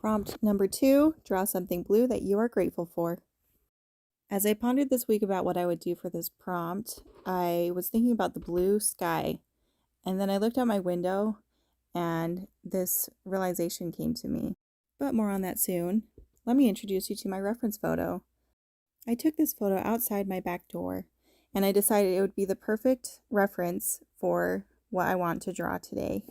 Prompt number 2, draw something blue that you are grateful for. As I pondered this week about what I would do for this prompt, I was thinking about the blue sky, and then I looked out my window and this realization came to me. But more on that soon. Let me introduce you to my reference photo. I took this photo outside my back door, and I decided it would be the perfect reference for what I want to draw today.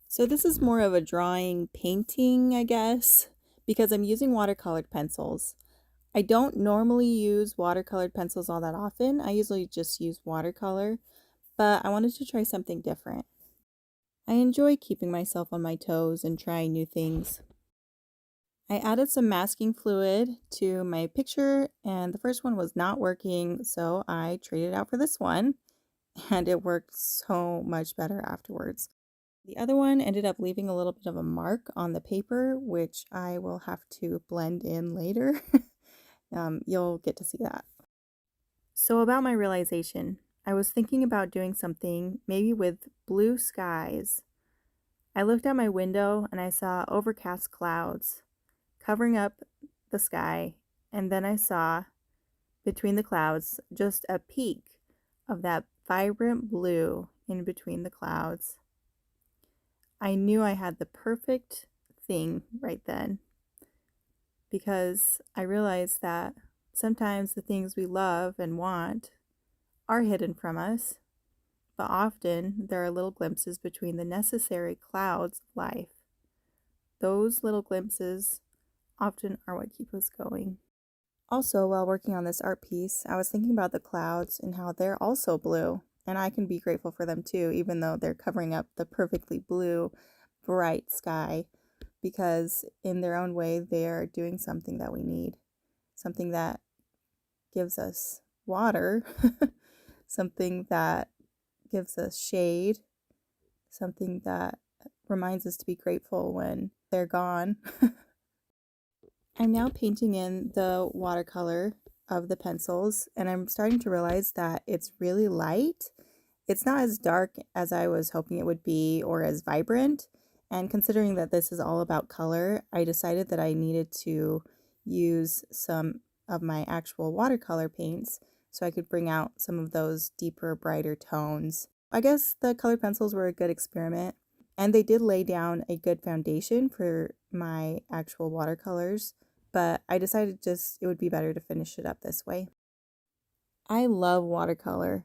So this is more of a drawing painting, I guess, because I'm using watercolored pencils. I don't normally use watercolored pencils all that often. I usually just use watercolor, but I wanted to try something different. I enjoy keeping myself on my toes and trying new things. I added some masking fluid to my picture, and the first one was not working, so I traded it out for this one, and it worked so much better afterwards. The other one ended up leaving a little bit of a mark on the paper, which I will have to blend in later. You'll get to see that. So about my realization, I was thinking about doing something maybe with blue skies. I looked out my window and I saw overcast clouds covering up the sky, and then I saw between the clouds just a peak of that vibrant blue in between the clouds. I knew I had the perfect thing right then, because I realized that sometimes the things we love and want are hidden from us, but often there are little glimpses between the necessary clouds of life. Those little glimpses often are what keep us going. Also, while working on this art piece, I was thinking about the clouds and how they're also blue, and I can be grateful for them too, even though they're covering up the perfectly blue, bright sky, because in their own way, they are doing something that we need, something that gives us water, something that gives us shade, something that reminds us to be grateful when they're gone. I'm now painting in the watercolor of the pencils, and I'm starting to realize that it's really light. It's not as dark as I was hoping it would be or as vibrant, and considering that this is all about color, I decided that I needed to use some of my actual watercolor paints so I could bring out some of those deeper, brighter tones. I guess the colored pencils were a good experiment, and they did lay down a good foundation for my actual watercolors, but I decided it would be better to finish it up this way. I love watercolor.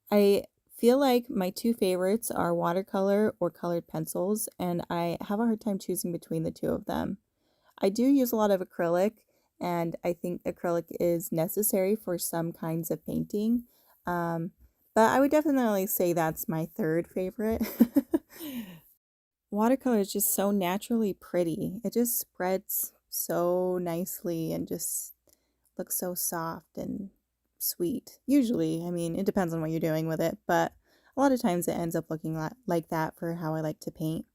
I feel like my two favorites are watercolor or colored pencils, and I have a hard time choosing between the two of them. I do use a lot of acrylic, and I think acrylic is necessary for some kinds of painting, but I would definitely say that's my third favorite. Watercolor is just so naturally pretty. It just spreads so nicely and just looks so soft and sweet. Usually, I mean, it depends on what you're doing with it, but a lot of times it ends up looking like that for how I like to paint.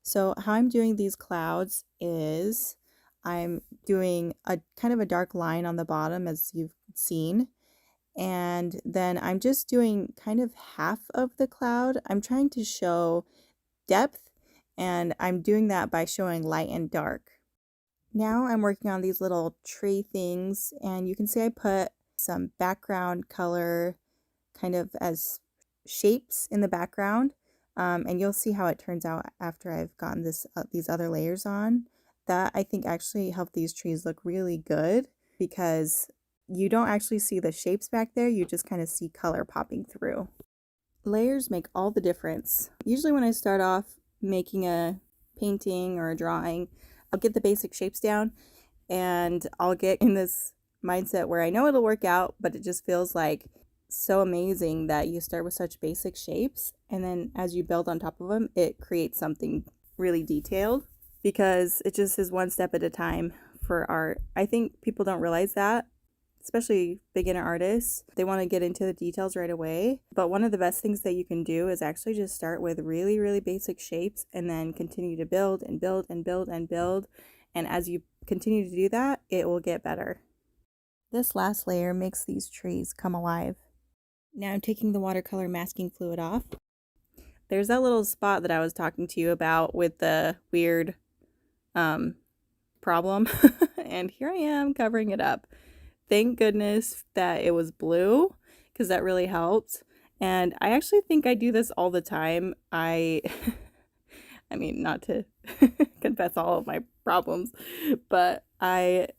So how I'm doing these clouds is I'm doing a kind of a dark line on the bottom, as you've seen, and then I'm just doing kind of half of the cloud. I'm trying to show depth, and I'm doing that by showing light and dark. Now I'm working on these little tree things, and you can see I put some background color kind of as shapes in the background, and you'll see how it turns out after I've gotten these other layers on. That I think actually helped these trees look really good, because you don't actually see the shapes back there, you just kind of see color popping through. Layers make all the difference. Usually when I start off making a painting or a drawing, I'll get the basic shapes down and I'll get in this mindset where I know it'll work out, but it just feels like so amazing that you start with such basic shapes, and then as you build on top of them, it creates something really detailed, because it just is one step at a time for art. I think people don't realize that, especially beginner artists. They want to get into the details right away. But one of the best things that you can do is actually just start with really, really basic shapes and then continue to build and build and build and build. And as you continue to do that, it will get better. This last layer makes these trees come alive. Now I'm taking the watercolor masking fluid off. There's that little spot that I was talking to you about with the weird problem. And here I am covering it up. Thank goodness that it was blue because that really helped. And I actually think I do this all the time. I mean, not to confess all of my problems, but I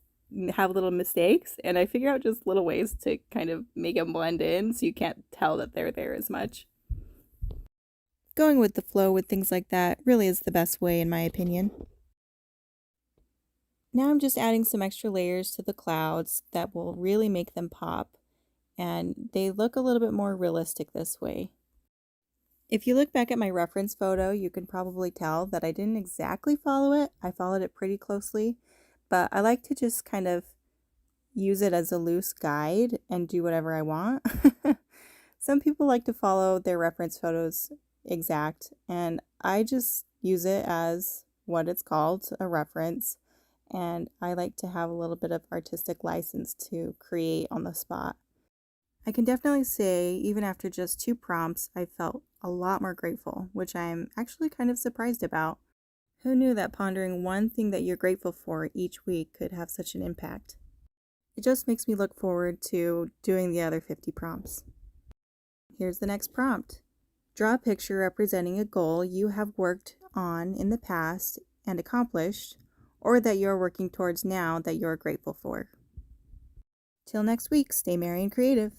have little mistakes and I figure out just little ways to kind of make them blend in so you can't tell that they're there as much. Going with the flow with things like that really is the best way, in my opinion. Now I'm just adding some extra layers to the clouds that will really make them pop, and they look a little bit more realistic this way. If you look back at my reference photo, you can probably tell that I didn't exactly follow it. I followed it pretty closely, but I like to just kind of use it as a loose guide and do whatever I want. Some people like to follow their reference photos exact, and I just use it as what it's called, a reference, and I like to have a little bit of artistic license to create on the spot. I can definitely say, even after just 2 prompts, I felt a lot more grateful, which I'm actually kind of surprised about. Who knew that pondering one thing that you're grateful for each week could have such an impact? It just makes me look forward to doing the other 50 prompts. Here's the next prompt. Draw a picture representing a goal you have worked on in the past and accomplished, or that you're working towards now that you're grateful for. Till next week, stay merry and creative.